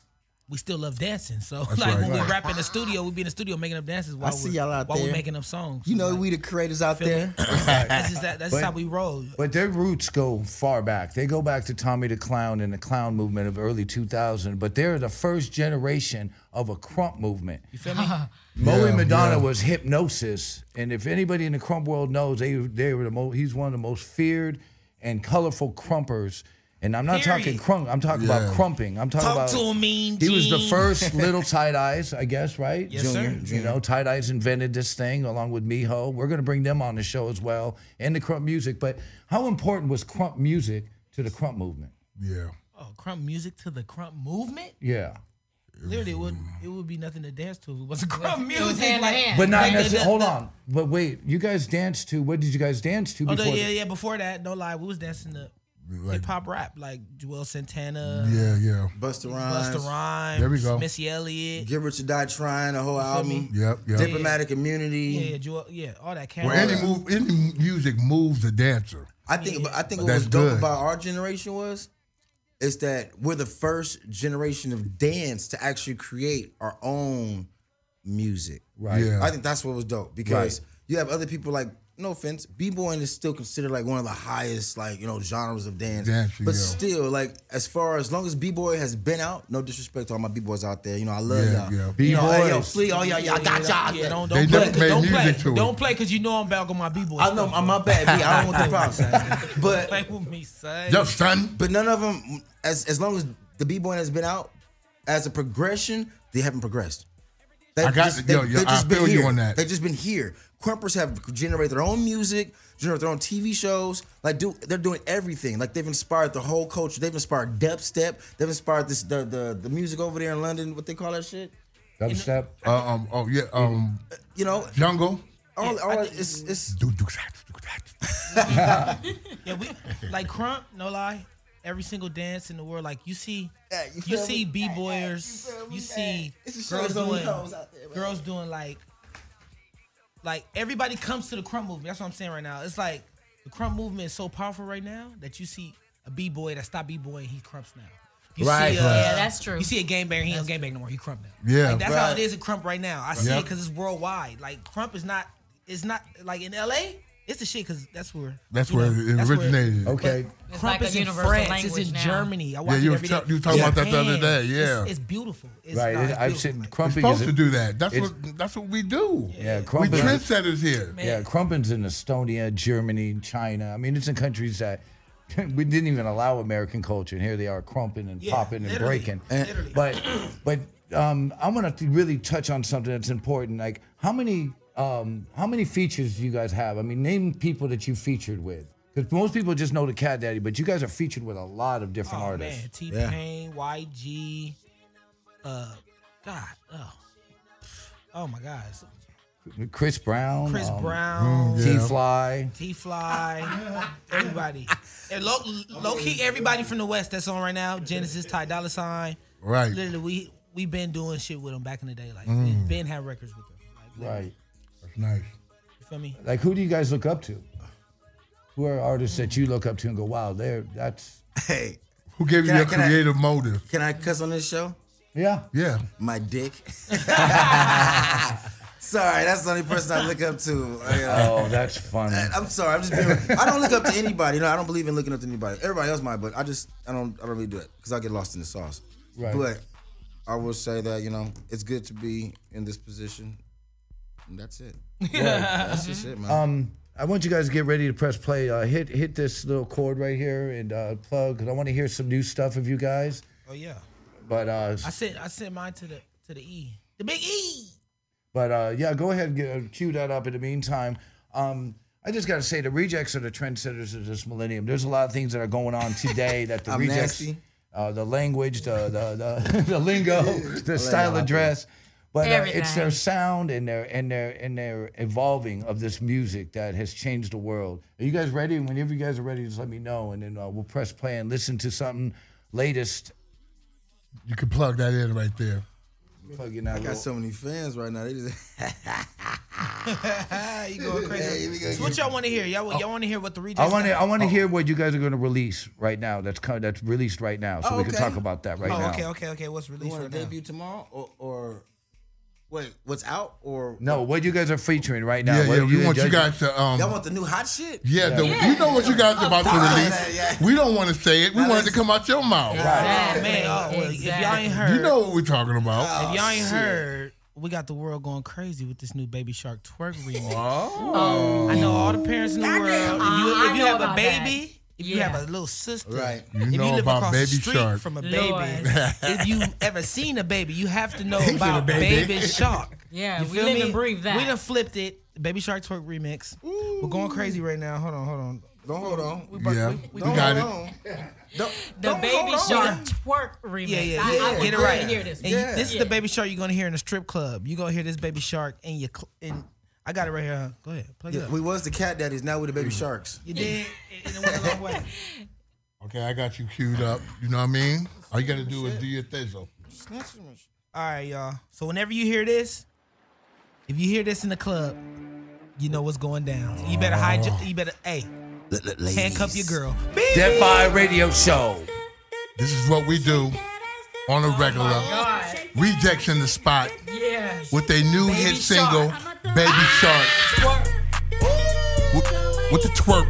we still love dancing. So when we rap in the studio, we be in the studio making up dances while we're making up songs. You know, we the creators out there. That's how we roll. But their roots go far back. They go back to Tommy the Clown and the clown movement of early 2000. But they're the first generation of a crump movement. You feel me? Moe and Madonna was Hypnosis, and if anybody in the crump world knows, they were he's one of the most feared and colorful crumpers. And I'm not talking crump. I'm talking about crumping. I'm talking about. To me, he was the first little Tie-Dyes, I guess, right? Yes, Junior, sir. You know, Tie-Dyes invented this thing along with Miho. We're going to bring them on the show as well, and the crump music. But how important was crump music to the crump movement? Yeah. Oh, crump music to the crump movement? Yeah. Literally, it would be nothing to dance to if it wasn't crump music. Hand in hand. But not necessarily. Hold on. But wait, you guys danced to? What did you guys dance to before? Before that, no lie, we was dancing to hip hop rap like Joel Santana. Yeah. Busta Rhymes. There we go. Missy Elliott. Get Rich or Die Trying, the whole album. Yep. Diplomatic Immunity. All that. Well, any music moves the dancer. I think what was dope about our generation is that we're the first generation of dance to actually create our own music. Right. Yeah. I think that's what was dope because you have other people like, no offense, b-boying is still considered like one of the highest genres of dance. But still, as long as b-boy has been out, no disrespect to all my b-boys out there, I love y'all. Yeah. B-boys. Flea, all y'all, I got y'all. Yeah, don't They play. never made Don't music play. to it. Don't play because you know I'm back on my b-boys. I know, I'm my bad, B. I don't want the problem. But play with me, son. Yo, son. But none of them, as long as the b-boy has been out, as a progression, they haven't progressed. I feel you on that. They've just been here. Crumpers have generated their own music, generate their own TV shows. They're doing everything. They've inspired the whole culture. They've inspired dubstep. They've inspired the music over there in London. What they call that shit? Dubstep. Jungle. It's Yeah, we like crump. No lie. Every single dance in the world, you see b-boyers, you see girls doing like everybody comes to the crump movement. That's what I'm saying right now. It's like the crump movement is so powerful right now that you see a b-boy that stopped b-boy and he crumps now. You see, yeah, that's true. You see a gangbanger, he don't gangbang no more. He crump now. Yeah, that's how it is at crump right now. I see it because it's worldwide. Crump is not like in LA. It's the shit because that's where it originated. Okay. Crump is in France. It's in Germany. I watch it you every day. You were talking about that the other day. Yeah. It's beautiful. It's Right. I've beautiful. seen crumping. We're supposed to do that. That's what we do. Yeah, We crumping. trendsetters here. Yeah, crumping's in Estonia, Germany, China. I mean, it's in countries that we didn't even allow American culture, and here they are crumping and popping and breaking. But I want to really touch on something that's important. Like, how many features do you guys have? I mean, name people that you featured with. Because most people just know the Cat Daddy, but you guys are featured with a lot of different artists. Man, T-Pain, YG, oh my God. Chris Brown. T-Fly, T-Fly. everybody. And low key, everybody from the West that's on right now. Genesis, Ty Dolla $ign. Right. Literally, we been doing shit with them back in the day. Like, Ben had records with them. Right. That's nice. You feel me? Like, who do you guys look up to? Who are artists that you look up to and go, wow, that's... Hey. Who gave you your creative motive? Can I cuss on this show? Yeah. Yeah. My dick. Sorry, that's the only person I look up to. Oh, that's funny. I'm sorry. I'm just being. I don't look up to anybody. I don't believe in looking up to anybody. Everybody else might, but I don't really do it because I get lost in the sauce. Right. But I will say that it's good to be in this position, and that's it. Yeah. That's just it, man. I want you guys to get ready to press play. Hit this little chord right here and plug, because I want to hear some new stuff of you guys. Oh yeah. But I sent mine to the E, the big E. But yeah, go ahead and cue that up. In the meantime, I just got to say the ReJectz are the trendsetters of this millennium. There's a lot of things that are going on today that the ReJectz, the language, the lingo, the style of dress. But it's their sound and their evolving of this music that has changed the world. Are you guys ready? Whenever you guys are ready, just let me know, and then we'll press play and listen to something latest. You can plug that in right there. I got so many fans right now. They just you going crazy. So what y'all want to hear? Y'all want to hear what the ReJectz? I want to hear what you guys are going to release right now. That's released right now, so we can talk about that right now. Okay. What's released right now? Debut tomorrow or wait, what's out or no? What you guys are featuring right now? Yeah, we want you guys to. Y'all want the new hot shit? Yeah, you know what you guys are about to release. We don't want to say it. We want it to come out your mouth. If y'all ain't heard, you know what we're talking about. If y'all ain't heard, we got the world going crazy with this new Baby Shark twerk remix. I know all the parents in the world. If you have a baby. If you have a little sister, right? If you live across the street from a baby, if you ever seen a baby, you have to know about Baby Shark. Yeah, you we live and breathe that. We done flipped it. Baby Shark twerk remix. We're going crazy right now. Hold on. Don't hold on. We got it. The Baby Shark twerk remix. Yeah. I Get it right. Hear this. This is the Baby Shark you're gonna hear in a strip club. You're gonna hear this Baby Shark in I got it right here. Go ahead. Play it up. We was the cat daddies. Now we're the baby sharks. You did. And it went a long way. Okay, I got you queued up. You know what I mean? All you got to do is do your thizzle. All right, y'all. So whenever you hear this, if you hear this in the club, you know what's going down. You better handcuff your girl. Def I Radio Show. This is what we do on a regular. ReJectz in the spot. Yeah. With their new hit single, Baby Shark. With the twerk.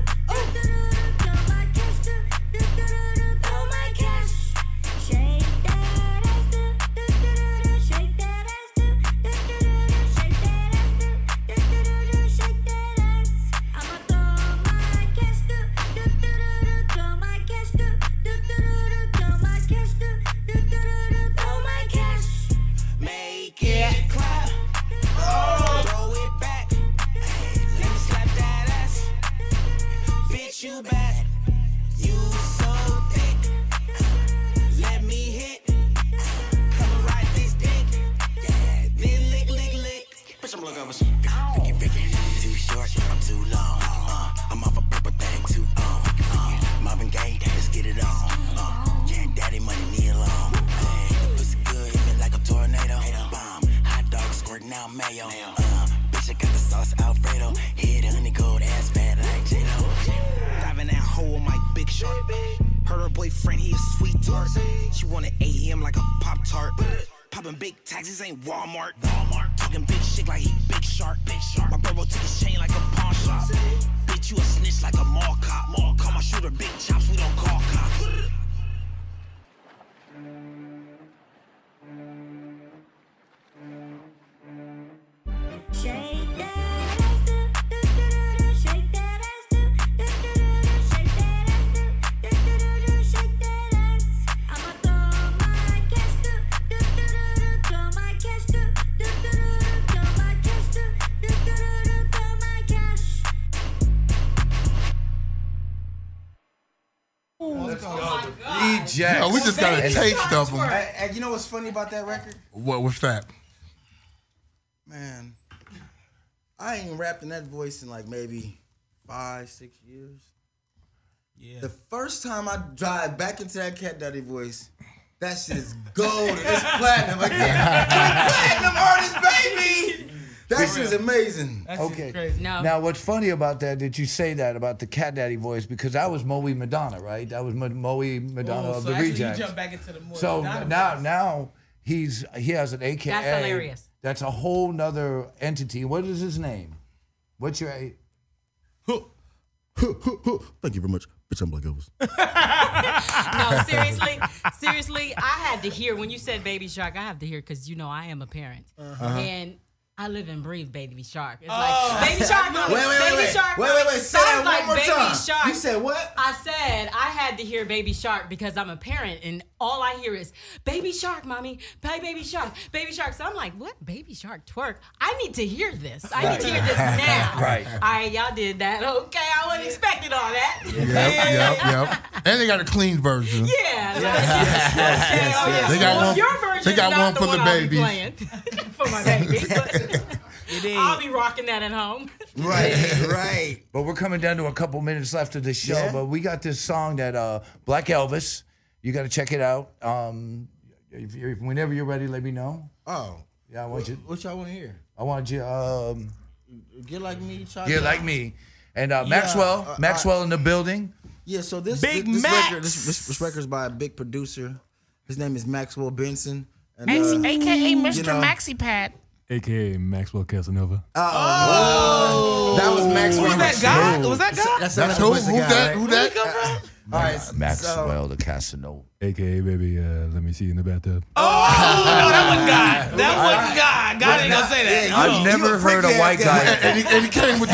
You back, you so thick. Let me hit. Come and ride this dick. Yeah, then lick. Bitch, I'm looking over. Picky. Too short, I'm too long. I'm off a purple thing too on. Marvin Gaye, let's get it on. Yeah, daddy money knee long. The pussy good, hit me like a tornado. Bomb, hot dog squirting out mayo. Bitch, I got the sauce Alfredo. Head honey gold, ass fat like J-Lo. Driving that hoe on my big shark. Heard her boyfriend, he a sweet tart. She wanted AM like a Pop-Tart. Popping big taxis ain't Walmart. Talking big shit like he big shark. My burbo took his chain like a pawn shop. Bitch, you a snitch like a mall cop. Call my shooter big chops, we don't call cops. Shake that. Yeah, we just got a taste of them. Hey, you know what's funny about that record? What's that? Man, I ain't rapped in that voice in like maybe 5-6 years. Yeah. The first time I drive back into that Cat Daddy voice, that shit is gold. It's platinum again. Platinum artist, baby. That shit is amazing. That's Okay. crazy. No. Now, what's funny about that you say that about the Cat Daddy voice, because that was Moe Madonna, right? That was Moe Madonna of the actually ReJectz. You jump back into the more So Madonna now he has an AKA. That's hilarious. That's a whole nother entity. What is his name? What's your Thank you very much. Bitch, I'm Black Elvis. No, seriously, I had to hear when you said Baby Shark. I have to hear because I am a parent, and I live and breathe Baby Shark. It's like Baby Shark. Wait. Say that one more time. Shark. You said what? I said I had to hear Baby Shark because I'm a parent and all I hear is Baby Shark, mommy, play Baby Shark, Baby Shark. So I'm like, what? Baby Shark twerk? I need to hear this. I need to hear this now. Right. All right, y'all did that. Okay, I wasn't expecting all that. Yep. And they got a clean version. Yeah. They got one. Your version They got is not one for the babies. for my baby. I'll be rocking that at home. Right. But we're coming down to a couple minutes left of the show. Yeah. But we got this song that Black Elvis. You got to check it out. Whenever you're ready, let me know. Oh. Yeah, I want you. What y'all want to hear? I want you. Get Like Me. Get Like Me. And Maxwell in the building. Yeah. So this Big this Max. record, this record's by a big producer. His name is Maxwell Benson. And, AKA Mr. you know, Maxi Pad. AKA Maxwell Casanova. That was Maxwell. Was that God? Was that God? That's who? Who's that? Where did he come from? All right, Maxwell the Casanova. AKA, baby, let me see you in the bathtub. Oh, no, that wasn't God. That wasn't God. God ain't gonna say that. I've never heard a white guy. And he came with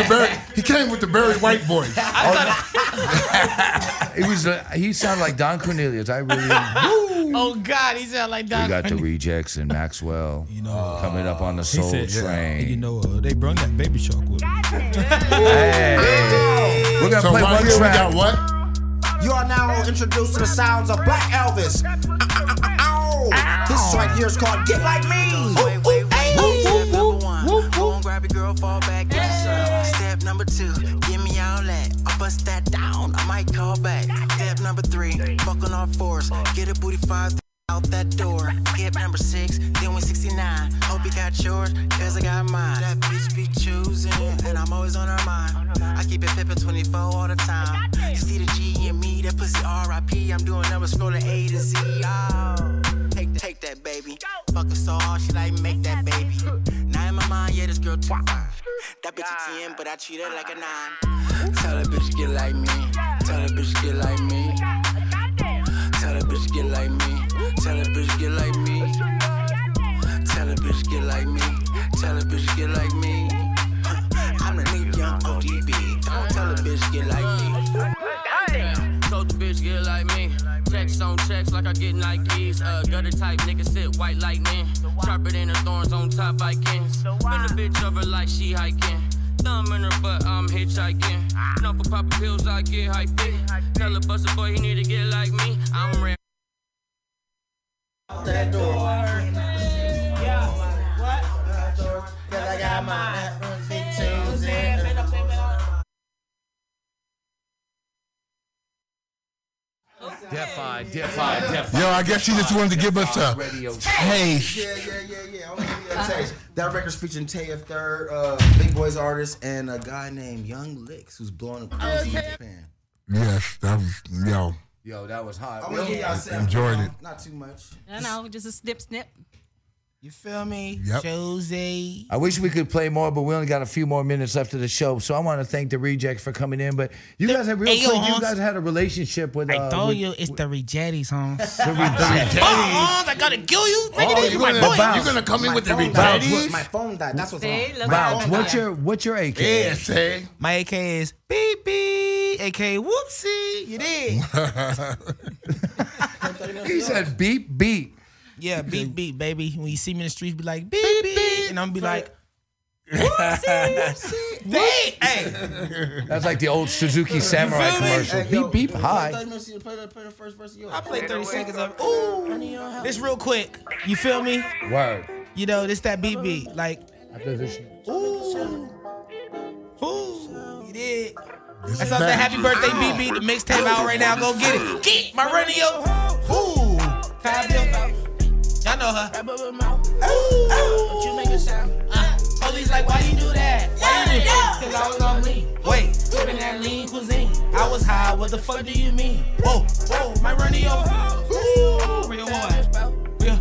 the Barry White voice. He sounded like Don Cornelius. I really. Oh God, he sounded like Don. We got the ReJectz and Maxwell coming up on the Soul Train. You know, they brung that Baby Shark with me. Hey. We're gonna play one track. We got what? You are now introduced to the sounds of Black Elvis. This right here is called Get Like Me. Step number one, go on, grab your girl, fall back, get your son. Step number two, give me all that. I bust that down, I might call back. Step number three, fuck on all fours, get a booty 5 out that door. Step number 6, then we 69. Hope you got yours, cause I got mine. That bitch be choosing, and I'm always on her mind. I keep it pippin' 24 all the time. You see the G in me, that pussy R.I.P. I'm doing numbers scrolling A to Z. Oh, take that baby. Fuck her so hard, she like make that baby. Now in my mind, yeah, this girl twat. That bitch a 10, but I treat her like a 9. Tell that bitch get like me. Tell that bitch get like me. Tell that bitch get like me. Tell that bitch get like me. Tell that bitch get like me. Tell that bitch get like me. I'm the nigga young ODB. Don't tell a bitch get like me. Told the bitch get like me. Checks on checks like I get Nikes. Gutter type nigga sit white lightning. Sharper than the thorns on top Vikings. Bend the bitch over like she hiking. Thumb in her butt, I'm hitchhiking. No for poppin' pills, I get hyped. Tell a busted boy he need to get like me. I'm real. That door. Yeah. What? Cause I got my Defy. Yo, I guess she just wanted to give us a taste. Yeah. That record's featuring Tay Third, Big Boy's artist, and a guy named Young Licks who's blowing up in Japan. Yes, that was Yo, that was hot. I want to give y'all a enjoyed it. Not too much. I know, just a snip. You feel me? Yep. Jose. I wish we could play more, but we only got a few more minutes left of the show. So I want to thank the ReJectz for coming in. But you guys have you guys had a relationship with. I told you it's the ReJectz, Hans. The ReJects. Hans, I gotta kill you. You're gonna come in with the ReJects? My phone died. That's what's wrong. Wow. What's your AK? Yeah, say. My AK is beep beep. AK whoopsie. You did. He said beep beep. Yeah, beep beep, baby. When you see me in the streets, be like beep beep, and I'm be like, whoopsie. Hey. That's like the old Suzuki Samurai commercial. Beep beep. Hi. I played 30 seconds of it. Ooh, this real quick. You feel me? Word. You know, this that beep beep. Like, ooh, you did. That's off that happy birthday beep beep. The mixtape out right now. Go get it. Get my radio. Ooh, y'all know her. Police like, why you do that? Why you do that? Cause I was on lean. Wait, sipping that lean cuisine. I was high, what the fuck do you mean? Whoa, my radio. Ooh, real boy. Real.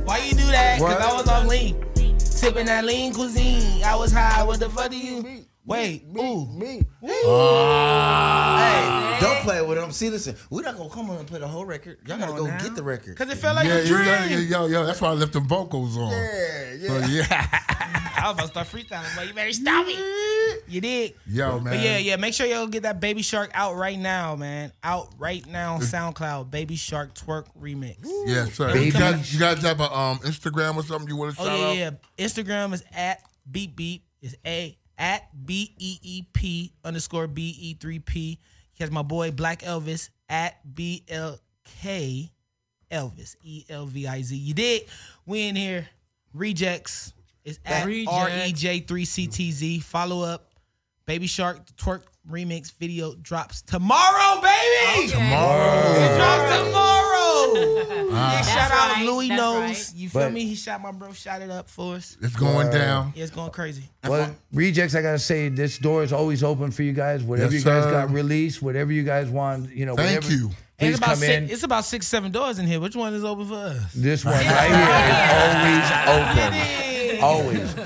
Why you do that? Cause I was on lean. Sipping that lean cuisine. I was high, what the fuck do you mean? Wait, me. Ah. Hey, don't play with them. See, listen, we're not gonna come on and play the whole record. Y'all gotta go get the record. Cause it felt like Yeah, a dream. yo, that's why I left the vocals on. Yeah. So, yeah. I was about to start freestyling, but you better stop me. You did. Yo, man. But yeah. Make sure y'all get that Baby Shark out right now, man. Out right now on SoundCloud. Baby Shark Twerk Remix. Yes, sir. You guys have a Instagram or something you want to shout out? Yeah. Instagram is at Beep Beep. It's at BEEP_BE3P. He has my boy Black Elvis at BLK Elvis ELVIZ. You did. We in here. ReJectz is at REJ3CTZ. Follow up. Baby Shark Twerk Remix video drops tomorrow, baby. Tomorrow. It drops tomorrow. That's Shout out right. Louis That's Knows. right. You feel me? He shot my bro. Shot it up for us. It's going down. Yeah, it's going crazy. Well, ReJectz, I gotta say, this door is always open for you guys. Whatever Yes, you guys sir. got released, whatever you guys want, Thank whatever, you. Please come in. It's about 6-7 doors in here. Which one is open for us? This one right here is always open. Always.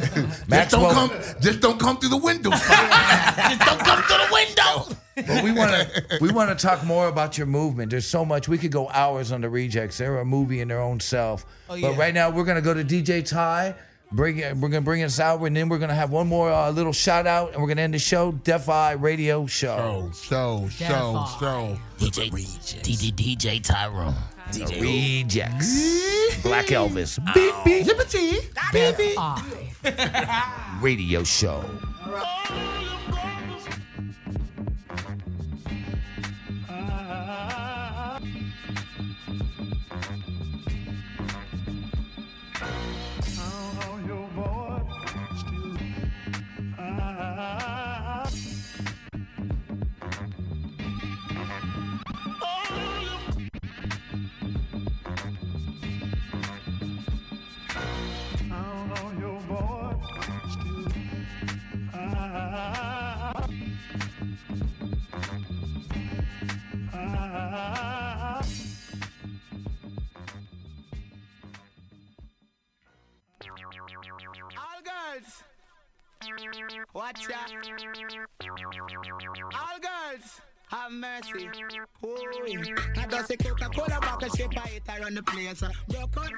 Maxwell, Just don't come through the window. Just don't come through the window. but we want to talk more about your movement. There's so much. We could go hours on the ReJectz. They're a movie in their own self. Oh, yeah. But right now we're gonna go to DJ Ty. We're gonna bring us out, and then we're gonna have one more little shout out, and we're gonna end the show. Def Eye Radio Show. DJ Tyrone. ReJectz. Black Elvis. Beep beep. Beep beep. Radio Show. All girls, watch out. All girls, have mercy. I does a Coca-Cola bottle shape, I hit around the place. Broke out,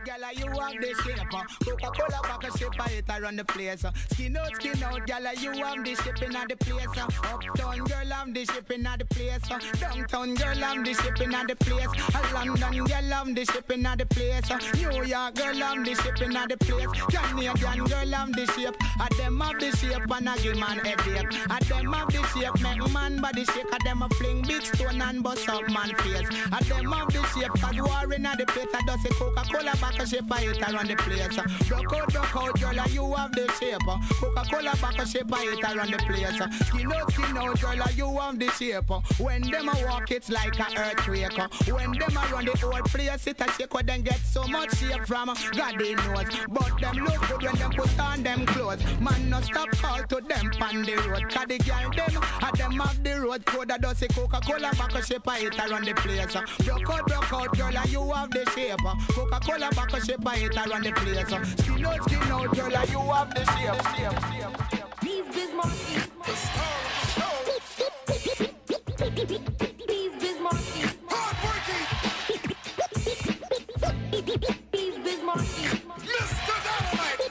gala, you have the shape. Coca-Cola bottle shape, I hit around the place. Skin out, gala, you have the shipping at the place. Uptown girl, I'm the shipping at the place. Downtown girl, I'm the shipping at the place. London girl, I'm the shipping at the place. New York girl, I'm the shipping at the place. Canadian girl, I'm the shape. I them have the shape and I give man headache. I them have the shape, make man body shake. I them a fling big stone and bust up man face. I them have the shape, cause war in the place. I does a Coca-Cola bottle shape, I hit around the place. Broke out, girl, and you have the shape. Coca-Cola bottle shape, I hit around the place. Skin out, girl, and you have the shape. When them a walk, it's like a earthquake. When them a run the whole place, it a shake. When them get so much shape from God they knows. But them look good when them put on them clothes. Man, no stop call to them on the road. Cause the girl them, and them have the road code. That does a Coca-Cola bottle shape, I hit around the place. Broke out, girl, and you have the shape. Coca-Cola bottle shape, I hit around the place. Skin out, girl, and you have the shape. These Bismarckies. These Bismarckies. These Bismarckies. Mr. Dynamite!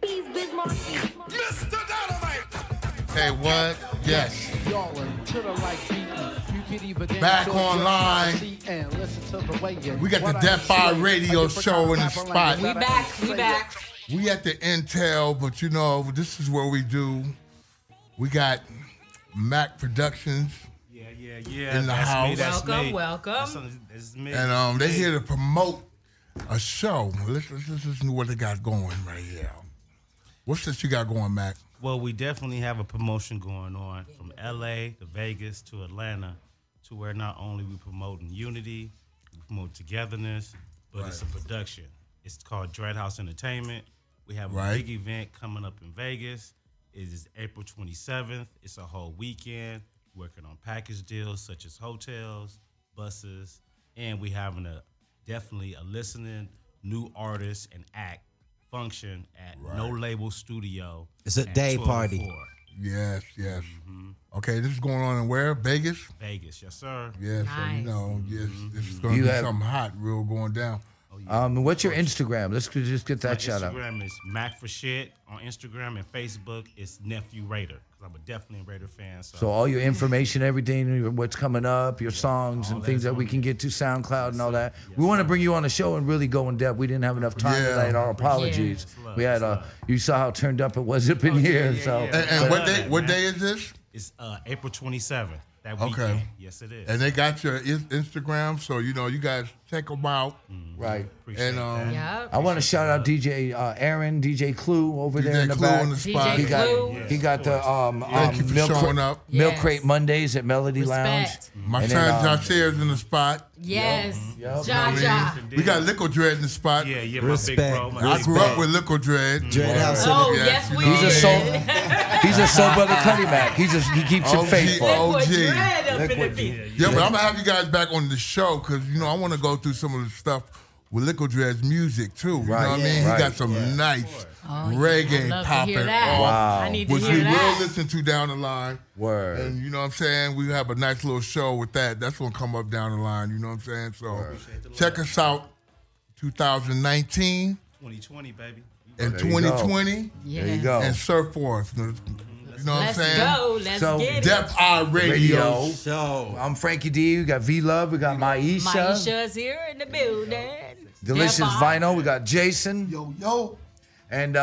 These Bismarckies. Mr. Dynamite! Hey, what? Yes. Y'all are to the like beaten. You can even Back online. and listen to the way you We got the Def Eye Radio Show in the spot. We back. We at the Intel, but this is where we do. We got Mac Productions. Yeah. In the house. Welcome. That's me. And they're here to promote a show. Let's listen to what they got going right here. What's this you got going, Mac? Well, we definitely have a promotion going on from LA to Vegas to Atlanta, to where not only we promoting unity, we promote togetherness, but it's a production. It's called Dread House Entertainment. We have a big event coming up in Vegas. It is April 27th. It's a whole weekend, working on package deals such as hotels, buses, and we having definitely a listening new artist and act function at No Label Studio. It's a day 12 party. 4. Yes, yes. Okay, this is going on in where? Vegas? Vegas, yes, sir. Yeah, so you know, yes, this is going to be something hot, real going down. What's your Instagram? Let's just get that shout out. Instagram is Mac for Shit. On Instagram and Facebook, it's Nephew Raider. Because I'm definitely a Raider fan. So all your information, everything, what's coming up, your songs and things that we can get to, SoundCloud and all that. We want to bring you on the show and really go in depth. We didn't have enough time tonight. Our apologies. We had you saw how turned up it was up in here. So And what day is this? It's April 27th. That weekend. Okay. Yes, it is. And they got your Instagram, so you know you guys check them out. Right. Appreciate And I want to shout out DJ Aaron, DJ Clue over there in the Clue back. on the spot. He got the Thank you for showing up. Milk Crate Mondays at Melody Lounge. My And son then, Jashir's in the spot. Yes. Yep. Ja. We got Liquid Dread in the spot. Yeah, my big bro. I grew up with Liquid Dread. Dread House. Oh, yes, we He's a soul. did. He's a soul brother Cuddy Mac. He keeps it faithful. OG. Dread up in the beat. Yeah, but I'm gonna have you guys back on the show because you know I want to go through some of the stuff with Liquid Dread's music too. You know what I mean? He got some nice reggae I'd love to popping hear that. off, Wow. I need to which hear we that. will listen to down the line. Word. And you know what I'm saying? We have a nice little show with that. That's gonna come up down the line. You know what I'm saying? So check us out, 2019 2020, baby. and 2020. Yes. There you go. And so forth. You know what I'm Let's saying? go. Let's get it. Def Eye Radio. So I'm Frankie D. We got V-LUV. We got MYISHA. MYISHA's here in the building. Delicious Def Eye. Vinyl. We got Jason. Yo. And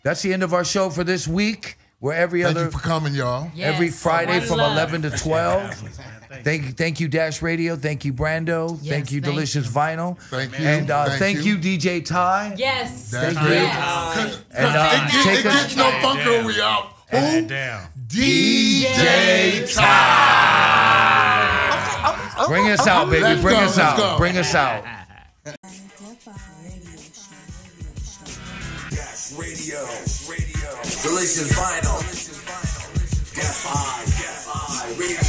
that's the end of our show for this week. We're every Thank other you for coming, y'all. every Yes. Friday One from love. 11 to 12. Thank you, Dash Radio. Thank you, Brando. Yes, thank you, thank Delicious Vinyl. Thank you. And thank you, DJ Ty. Yes. That's Thank you. great. Yes. And It gets no funker we out. Who? Down. DJ Ty. Bring us out, baby. Let's Bring go, us let's out. go. Bring us out. Radio. Delicious Vinyl. Def Eye Radio.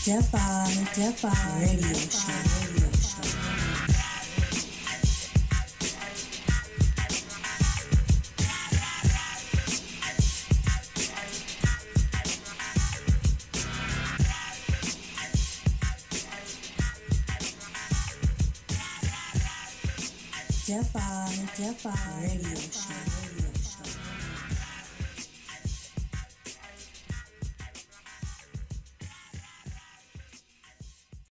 Def Eye. Def Eye Radio Show. Def Eye Radio Show.